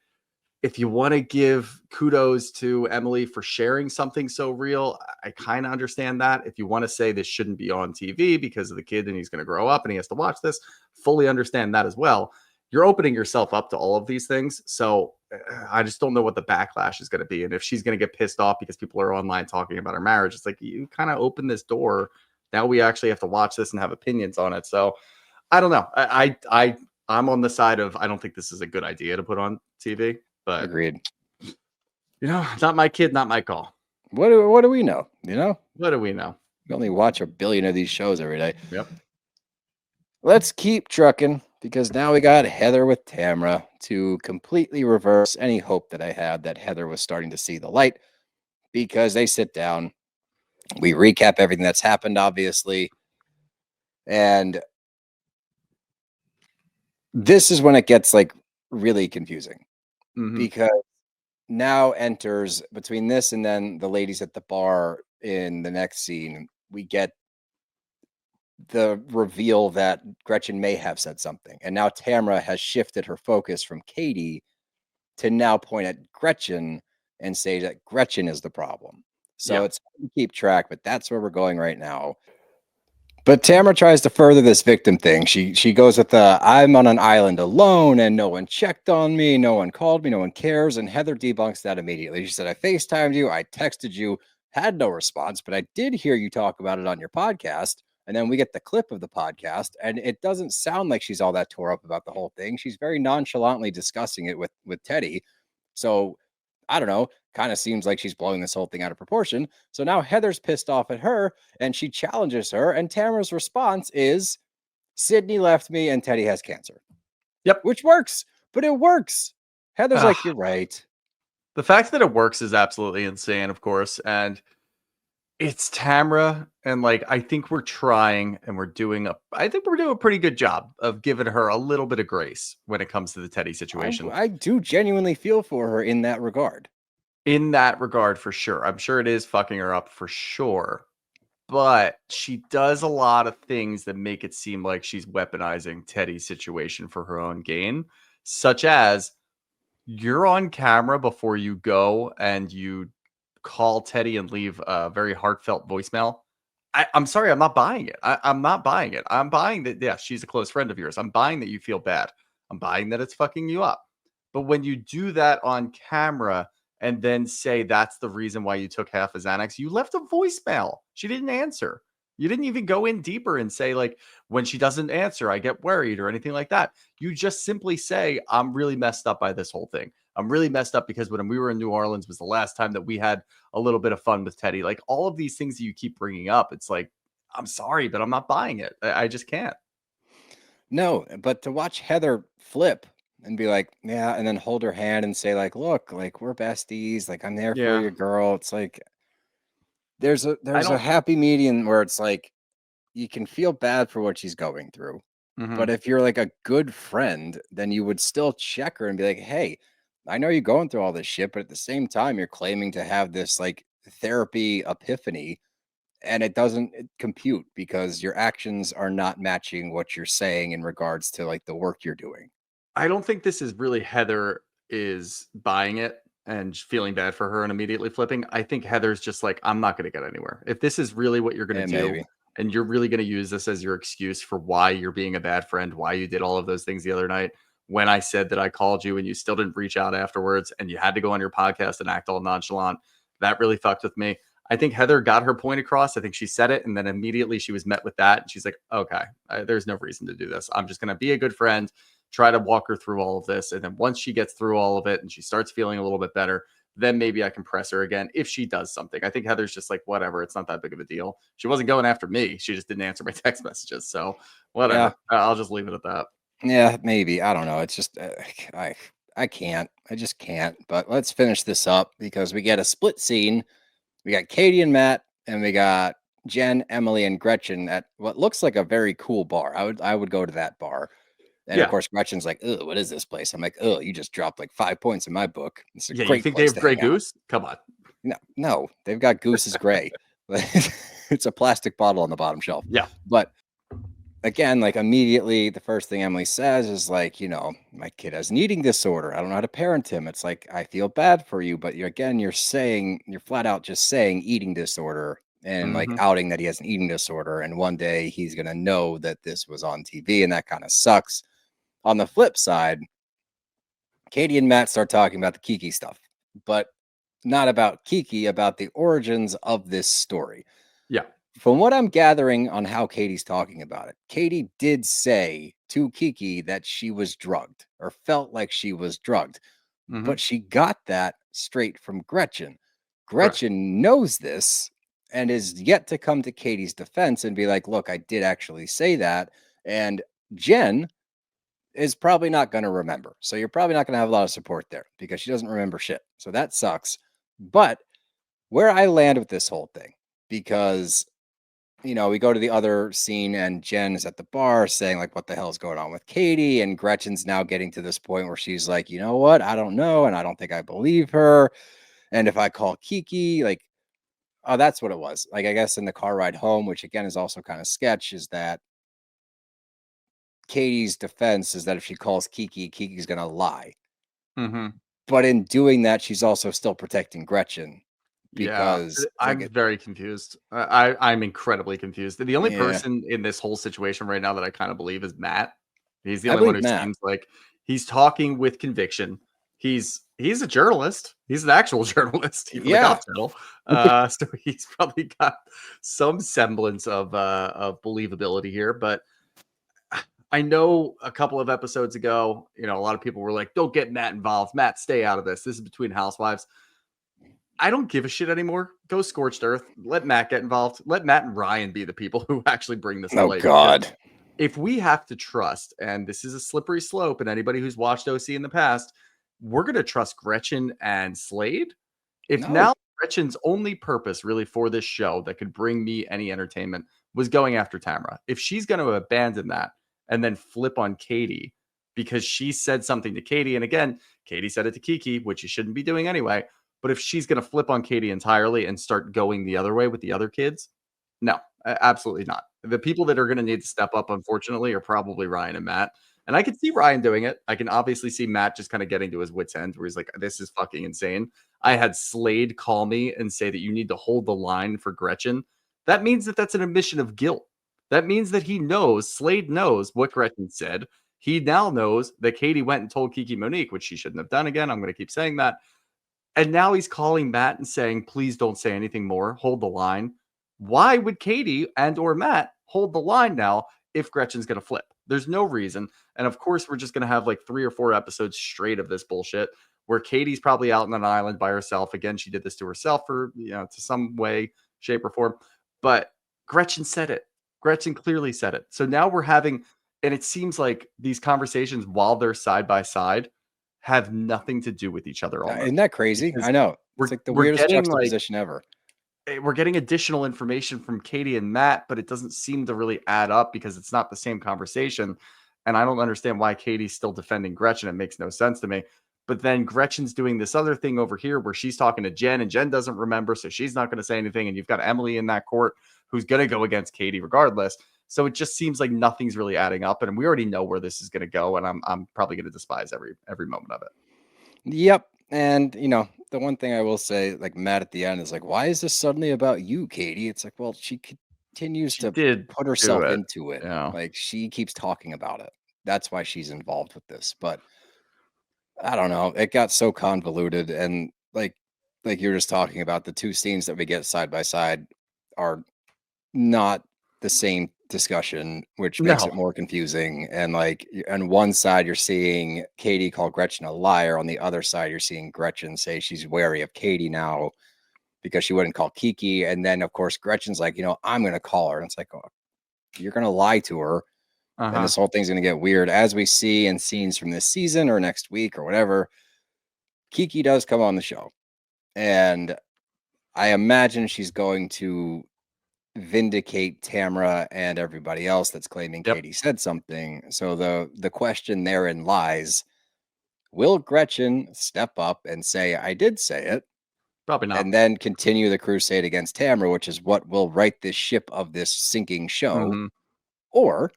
if you want to give kudos to Emily for sharing something so real, I kind of understand that. If you want to say this shouldn't be on TV because of the kid and he's going to grow up and he has to watch this, fully understand that as well. You're opening yourself up to all of these things. So I just don't know what the backlash is going to be. And if she's going to get pissed off because people are online talking about her marriage, it's like you kind of open this door. Now we actually have to watch this and have opinions on it. So I don't know. I'm on the side of I don't think this is a good idea to put on TV. But Agreed. not my kid, not my call. What do we know? What do we know? We only watch a billion of these shows every day. Yep. Let's keep trucking, because now we got Heather with Tamra to completely reverse any hope that I had that Heather was starting to see the light, because they sit down. We recap everything that's happened, obviously. And this is when it gets like really confusing, because now enters, between this and then the ladies at the bar in the next scene, we get the reveal that Gretchen may have said something. And now Tamra has shifted her focus from Katie to now point at Gretchen and say that Gretchen is the problem. So Yeah. it's hard to keep track, but that's where we're going right now. But Tamara tries to further this victim thing. She goes with the I'm on an island alone and no one checked on me, no one called me, no one cares. And Heather debunks that immediately. She said, I FaceTimed you, I texted you, had no response, but I did hear you talk about it on your podcast. And then we get the clip of the podcast, and it doesn't sound like she's all that tore up about the whole thing. She's very nonchalantly discussing it with Teddy. So I don't know, kind of seems like she's blowing this whole thing out of proportion. So now Heather's pissed off at her and she challenges her. And Tamara's response is Sydney left me and Teddy has cancer, Yep. which works, but it works. Heather's like, Ah, you're right. the fact that it works is absolutely insane, of course. And it's Tamra, and like I think we're trying and I think we're doing a pretty good job of giving her a little bit of grace when it comes to the Teddy situation. I do genuinely feel for her in that regard. In that regard, for sure. I'm sure it is fucking her up for sure. But she does a lot of things that make it seem like she's weaponizing Teddy's situation for her own gain, such as you're on camera before you go and you call Teddy and leave a very heartfelt voicemail. I'm sorry, I'm not buying it. I'm not buying it. I'm buying that, yeah, she's a close friend of yours. I'm buying that you feel bad. I'm buying that it's fucking you up. But when you do that on camera and then say that's the reason why you took half a Xanax, you left a voicemail. She didn't answer. You didn't even go in deeper and say, like, when she doesn't answer, I get worried or anything like that. You just simply say, I'm really messed up by this whole thing. I'm really messed up because when we were in New Orleans was the last time that we had a little bit of fun with Teddy. Like all of these things that you keep bringing up, it's like, I'm sorry, but I'm not buying it. I just can't. No, but to watch Heather flip and be like, yeah, and then hold her hand and say, like, look, like we're besties, like I'm there for Yeah. your girl. It's like there's a I there's a don't. happy median where it's like you can feel bad for what she's going through. Mhm. But if you're like a good friend, then you would still check her and be like, hey, I know you're going through all this shit, but at the same time, you're claiming to have this like therapy epiphany and it doesn't compute because your actions are not matching what you're saying in regards to like the work you're doing. I don't think this is really Heather is buying it and feeling bad for her and immediately flipping. I think Heather's just like, I'm not going to get anywhere. If this is really what you're going to And do, maybe. and you're really going to use this as your excuse for why you're being a bad friend, why you did all of those things the other night, when I said that I called you and you still didn't reach out afterwards and you had to go on your podcast and act all nonchalant, that really fucked with me. I think Heather got her point across. I think she said it. And then immediately she was met with that. And she's like, okay, there's no reason to do this. I'm just going to be a good friend, try to walk her through all of this. And then once she gets through all of it and she starts feeling a little bit better, then maybe I can press her again if she does something. I think Heather's just like, whatever, it's not that big of a deal. She wasn't going after me. She just didn't answer my text messages. So Yeah. whatever. I'll just leave it at that. Yeah, maybe. I don't know. It's just I can't. I just can't. But let's finish this up because we get a split scene. We got Katie and Matt, and we got Jen, Emily, and Gretchen at what looks like a very cool bar. I would go to that bar. And of Yeah. course, Gretchen's like, "Oh, what is this place?" I'm like, "Oh, you just dropped like 5 points in my book. It's a Yeah. You great think they place have to Grey hang out." Goose? Come on. No, no, they've got Goose's Gray. It's a plastic bottle on the bottom shelf. Yeah. But again, like immediately, the first thing Emily says is like, my kid has an eating disorder. I don't know how to parent him. It's like, I feel bad for you, but you're flat out just saying eating disorder and like Hmm. outing that he has an eating disorder. And one day he's gonna know that this was on TV, and that kind of sucks. On the flip side, Katie and Matt start talking about the Kiki stuff, but not about Kiki, about the origins of this story. Yeah. From what I'm gathering on how Katie's talking about it, Katie did say to Kiki that she was drugged or felt like she was drugged, Hmm. but she got that straight from Gretchen. Correct. Gretchen knows this and is yet to come to Katie's defense and be like, look, I did actually say that. And Jen is probably not going to remember. So you're probably not going to have a lot of support there because she doesn't remember shit. So that sucks. But where I land with this whole thing, because we go to the other scene and Jen is at the bar saying, like, what the hell is going on with Katie? And Gretchen's now getting to this point where she's like, you know what? I don't know. And I don't think I believe her. And if I call Kiki, like, oh, that's what it was. Like, I guess in the car ride home, which again is also kind of sketch, is that Katie's defense is that if she calls Kiki, Kiki's going to lie. Hmm. But in doing that, she's also still protecting Gretchen Yeah, because, like, I'm very confused. I'm incredibly confused. The only yeah, person in this whole situation right now that I kind of believe is Matt. He's the I only one believe who Matt. seems like he's talking with conviction. He's a journalist. He's an actual journalist for the Yeah. Golf Channel. So he's probably got some semblance of believability here. But I know a couple of episodes ago, a lot of people were like, don't get Matt involved. Matt, stay out of this. This is between housewives. I don't give a shit anymore. Go scorched earth. Let Matt get involved. Let Matt and Ryan be the people who actually bring this to Oh light. God. If we have to trust, and this is a slippery slope, and anybody who's watched OC in the past, we're going to trust Gretchen and Slade. If No. now Gretchen's only purpose really for this show that could bring me any entertainment was going after Tamara, if she's going to abandon that and then flip on Katie because she said something to Katie, and again, Katie said it to Kiki, which you shouldn't be doing anyway. But if she's going to flip on Katie entirely and start going the other way with the other kids, no, absolutely not. The people that are going to need to step up, unfortunately, are probably Ryan and Matt. And I can see Ryan doing it. I can obviously see Matt just kind of getting to his wits' end where he's like, this is fucking insane. I had Slade call me and say that you need to hold the line for Gretchen. That means that that's an admission of guilt. That means that Slade knows what Gretchen said. He now knows that Katie went and told Kiki Monique, which she shouldn't have done again. I'm going to keep saying that. And now he's calling Matt and saying, please don't say anything more. Hold the line. Why would Katie and or Matt hold the line now if Gretchen's going to flip? There's no reason. And of course, we're just going to have like 3 or 4 episodes straight of this bullshit where Katie's probably out on an island by herself. Again, she did this to herself for, to some way, shape, or form. But Gretchen said it. Gretchen clearly said it. So now we're having, and it seems like these conversations while they're side by side have nothing to do with each other almost. Isn't that crazy? Because I know. we're It's like the we're weirdest getting, juxtaposition ever. we're getting additional information from Katie and Matt, but it doesn't seem to really add up because it's not the same conversation. And I don't understand why Katie's still defending Gretchen. It makes no sense to me. But then Gretchen's doing this other thing over here where she's talking to Jenn and Jenn doesn't remember. So she's not going to say anything. And you've got Emily in that court who's going to go against Katie regardless. So it just seems like nothing's really adding up. And we already know where this is going to go. And I'm probably going to despise every moment of it. Yep. And the one thing I will say, like Matt at the end is like, why is this suddenly about you, Katie? It's like, well, she continues She to did put do herself it. into it. Yeah. Like she keeps talking about it. That's why she's involved with this. But I don't know. It got so convoluted, and like you were just talking about, the 2 scenes that we get side by side are not the same discussion, which makes it No. more confusing. And like on one side, you're seeing Katie call Gretchen a liar. On the other side, you're seeing Gretchen say she's wary of Katie now because she wouldn't call Kiki. And then, of course, Gretchen's like, I'm going to call her. And it's like, oh, you're going to lie to her. And Uh-huh. this whole thing's going to get weird, as we see in scenes from this season or next week or whatever. Kiki does come on the show. And I imagine she's going to vindicate Tamra and everybody else that's claiming Yep. Katie said something. So the question therein lies, will Gretchen step up and say, I did say it, Probably not. and then continue the crusade against Tamra, which is what will right this ship of this sinking show? Mhm. Or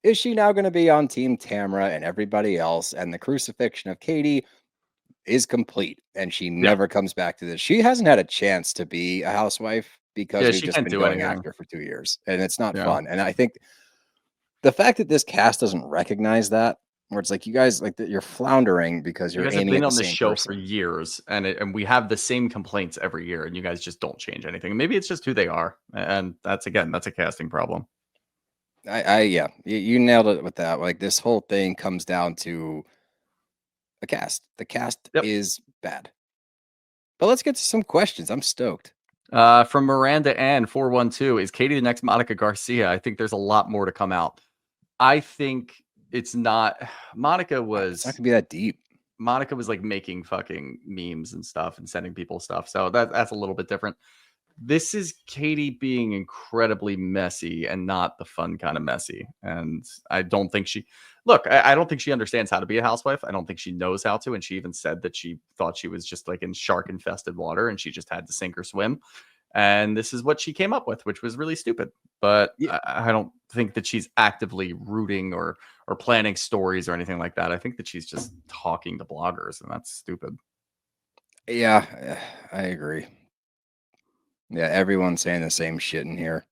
is she now going to be on Team Tamra and everybody else, and the crucifixion of Katie is complete and she never comes back to this? She hasn't had a chance to be a housewife because Yeah, we've she just can't been do going anything. after her for 2 years, and it's not Yeah. fun. And I think the fact that this cast doesn't recognize that, where it's like, you guys, like, you're floundering because You you're guys have aiming been at the on this same show for person. years, and we have the same complaints every year, and you guys just don't change anything. Maybe it's just who they are, and that's a casting problem. Yeah, you nailed it with that. Like, this whole thing comes down to the cast. The cast Yep. is bad. But let's get to some questions. I'm stoked. From Miranda Ann 412, is Katie the next Monica Garcia? I think there's a lot more to come out. I think it's not. Monica It's was not gonna be that deep. like making fucking memes and stuff and sending people stuff, so that's a little bit different. This is Katie being incredibly messy and not the fun kind of messy. And I don't think I don't think she understands how to be a housewife. I don't think she knows how to. And she even said that she thought she was just like in shark infested water and she just had to sink or swim. And this is what she came up with, which was really stupid. But Yeah. I don't think that she's actively rooting or planning stories or anything like that. I think that she's just talking to bloggers, and that's stupid. Yeah, I agree. Yeah, everyone's saying the same shit in here.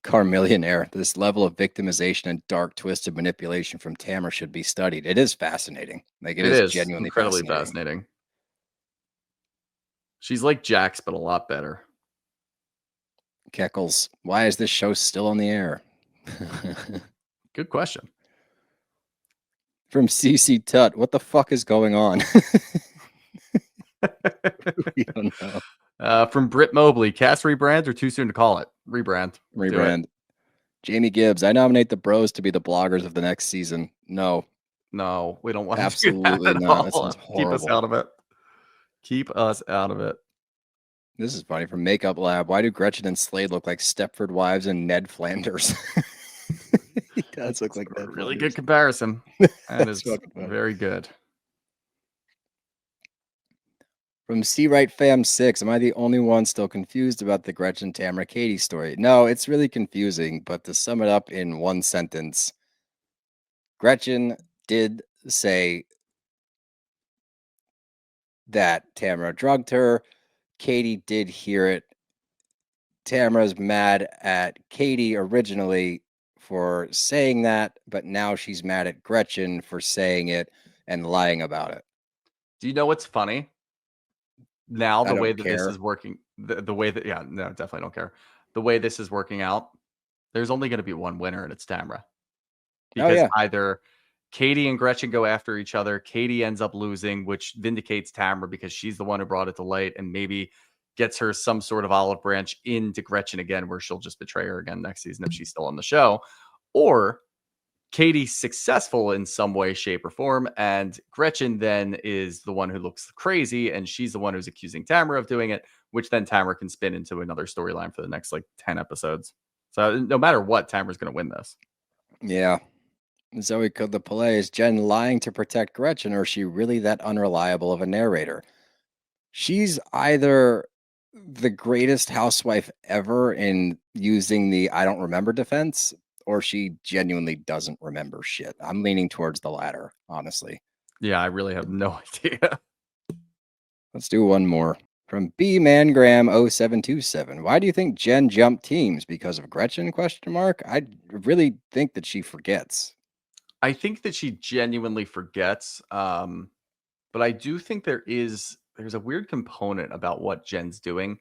Carmillionaire, this level of victimization and dark twisted manipulation from Tamara should be studied. It is fascinating. Like, it It is is genuinely incredibly fascinating. She's like Jax, but a lot better. Keckles, why is this show still on the air? Good question. From CC Tut, what the fuck is going on? We don't know. From Britt Mobley, cast rebrand or too soon to call it? Rebrand. We'll do it. Rebrand. Jamie Gibbs, I nominate the bros to be the bloggers of the next season. No, No, we don't want to absolutely do that not. at That all. sounds Keep us horrible. out of it. Keep us out of it. This is funny. From Makeup Lab, why do Gretchen and Slade look like Stepford Wives and Ned Flanders? He does look like a Ned really Flanders. good comparison. That That's is fucking funny. very good. From C Right Fam 6, am I the only one still confused about the Gretchen Tamara Katie story? No, it's really confusing, but to sum it up in one sentence, Gretchen did say that Tamara drugged her. Katie did hear it. Tamara's mad at Katie originally for saying that, but now she's mad at Gretchen for saying it and lying about it. Do you know what's funny? Now, I the way don't that this care. is working, the way that, yeah, no, definitely don't care. The way this is working out, there's only going to be one winner, and it's Tamra. Oh, Because yeah. either Katie and Gretchen go after each other, Katie ends up losing, which vindicates Tamra because she's the one who brought it to light and maybe gets her some sort of olive branch into Gretchen again, where she'll just betray her again next season if she's still on the show. Or Katie's successful in some way, shape, or form, and Gretchen then is the one who looks crazy, and she's the one who's accusing Tamara of doing it, which then Tamara can spin into another storyline for the next like 10 episodes. So no matter what, Tamara's going to win this. Yeah. Zoe could the play, is Jen lying to protect Gretchen, or is she really that unreliable of a narrator? She's either the greatest housewife ever in using the I don't remember defense, or she genuinely doesn't remember shit. I'm leaning towards the latter, honestly. Yeah, I really have no idea. Let's do one more. From B Mangram 0727. Why do you think Jen jumped teams? Because of Gretchen? Question mark. I really think that she forgets. I think that she genuinely forgets. But I do think there's a weird component about what Jen's doing.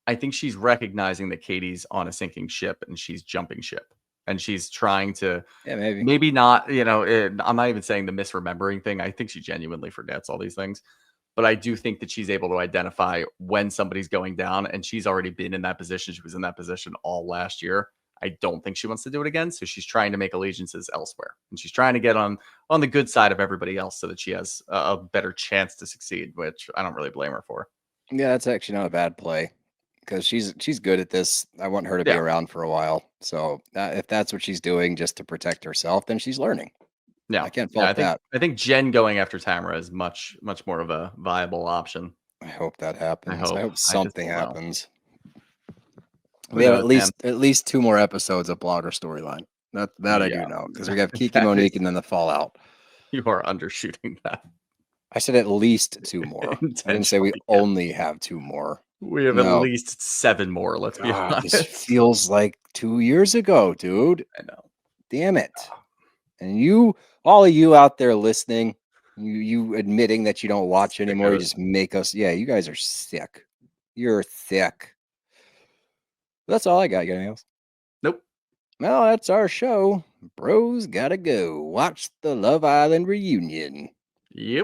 I think she's recognizing that Katie's on a sinking ship and she's jumping ship. And she's trying to Yeah, maybe. maybe not, I'm not even saying the misremembering thing. I think she genuinely forgets all these things. But I do think that she's able to identify when somebody's going down, and she's already been in that position. She was in that position all last year. I don't think she wants to do it again. So she's trying to make allegiances elsewhere. And she's trying to get on the good side of everybody else so that she has a better chance to succeed, which I don't really blame her for. Yeah, that's actually not a bad play because she's good at this. I want her to be Yeah. around for a while. So if that's what she's doing just to protect herself, then she's learning. Yeah. I can't fault that. I think Jen going after Tamara is much more of a viable option. I hope that happens. I hope just something don't know. happens. Who We have knows, at least 2 more episodes of Blogger Storyline. That I do Yeah. know because we have Kiki That Monique is- and then the Fallout. You are undershooting that. I said at least 2 more. I didn't say we Intentionally, yeah. only have 2 more. We have No. at least 7 more, let's be God, honest. this feels like 2 years ago, dude. I know. Damn it. And all of you out there listening, you admitting that you don't watch anymore, you Sickos. just make us, yeah, you guys are sick. You're thick. That's all I got. You got anything else? Nope. Well, that's our show. Bros gotta go. Watch the Love Island reunion. Yep.